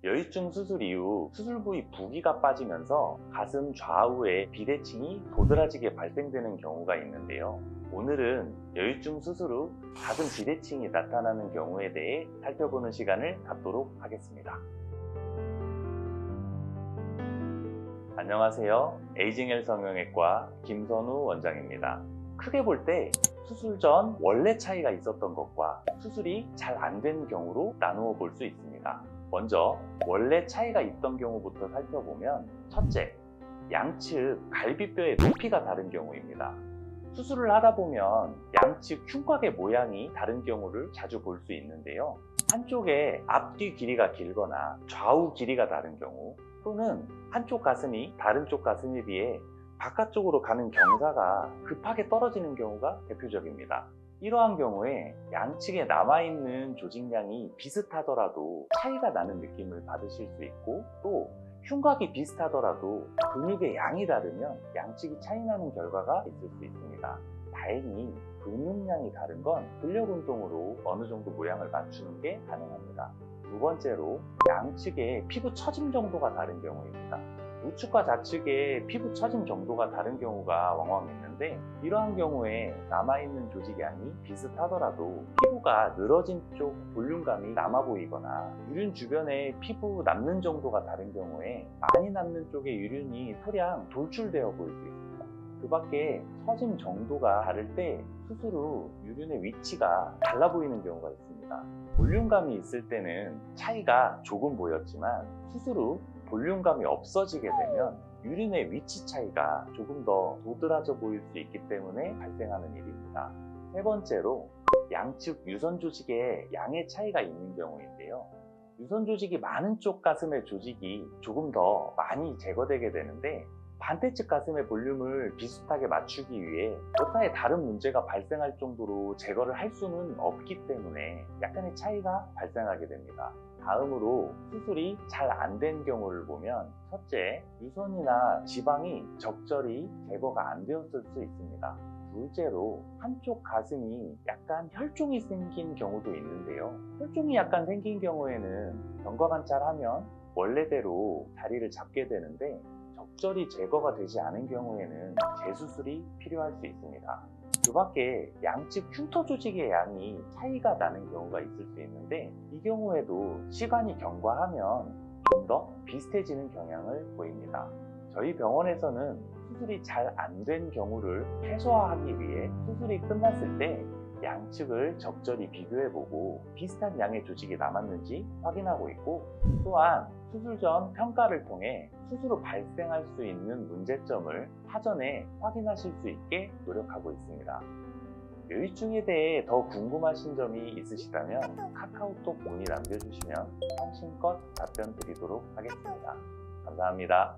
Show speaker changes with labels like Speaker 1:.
Speaker 1: 여유증 수술 이후 수술 부위 부기가 빠지면서 가슴 좌우에 비대칭이 도드라지게 발생되는 경우가 있는데요. 오늘은 여유증 수술 후 가슴 비대칭이 나타나는 경우에 대해 살펴보는 시간을 갖도록 하겠습니다. 안녕하세요. 에이징 성형외과 김선우 원장입니다. 크게 볼 때 수술 전 원래 차이가 있었던 것과 수술이 잘 안 된 경우로 나누어 볼 수 있습니다. 먼저 원래 차이가 있던 경우부터 살펴보면, 첫째, 양측 갈비뼈의 높이가 다른 경우입니다. 수술을 하다 보면 양측 흉곽의 모양이 다른 경우를 자주 볼 수 있는데요. 한쪽의 앞뒤 길이가 길거나 좌우 길이가 다른 경우, 또는 한쪽 가슴이 다른 쪽 가슴에 비해 바깥쪽으로 가는 경사가 급하게 떨어지는 경우가 대표적입니다. 이러한 경우에 양측에 남아있는 조직량이 비슷하더라도 차이가 나는 느낌을 받으실 수 있고, 또 흉곽이 비슷하더라도 근육의 양이 다르면 양측이 차이 나는 결과가 있을 수 있습니다. 다행히 근육량이 다른 건 근력 운동으로 어느 정도 모양을 맞추는 게 가능합니다. 두 번째로, 양측의 피부 처짐 정도가 다른 경우입니다. 우측과 좌측의 피부 처짐 정도가 다른 경우가 왕왕 있는데, 이러한 경우에 남아있는 조직량이 비슷하더라도 피부가 늘어진 쪽 볼륨감이 남아 보이거나 유륜 주변에 피부 남는 정도가 다른 경우에 많이 남는 쪽의 유륜이 소량 돌출되어 보일 수 있습니다. 그 밖에 처짐 정도가 다를 때 수술 후 유륜의 위치가 달라 보이는 경우가 있습니다. 볼륨감이 있을 때는 차이가 조금 보였지만, 수술 후 볼륨감이 없어지게 되면 유륜의 위치 차이가 조금 더 도드라져 보일 수 있기 때문에 발생하는 일입니다. 세 번째로, 양측 유선 조직의 양의 차이가 있는 경우인데요. 유선 조직이 많은 쪽 가슴의 조직이 조금 더 많이 제거되게 되는데, 반대측 가슴의 볼륨을 비슷하게 맞추기 위해 여타의 다른 문제가 발생할 정도로 제거를 할 수는 없기 때문에 약간의 차이가 발생하게 됩니다. 다음으로, 수술이 잘 안 된 경우를 보면, 첫째, 유선이나 지방이 적절히 제거가 안 되었을 수 있습니다. 둘째로, 한쪽 가슴이 약간 혈종이 생긴 경우도 있는데요. 혈종이 약간 생긴 경우에는 경과 관찰하면 원래대로 자리를 잡게 되는데, 적절히 제거가 되지 않은 경우에는 재수술이 필요할 수 있습니다. 그 밖에 양측 흉터 조직의 양이 차이가 나는 경우가 있을 수 있는데, 이 경우에도 시간이 경과하면 좀 더 비슷해지는 경향을 보입니다. 저희 병원에서는 수술이 잘 안 된 경우를 최소화하기 위해 수술이 끝났을 때 양측을 적절히 비교해보고 비슷한 양의 조직이 남았는지 확인하고 있고, 또한 수술 전 평가를 통해 수술 후 발생할 수 있는 문제점을 사전에 확인하실 수 있게 노력하고 있습니다. 여유증에 대해 더 궁금하신 점이 있으시다면 카카오톡 문의 남겨주시면 성심껏 답변 드리도록 하겠습니다. 감사합니다.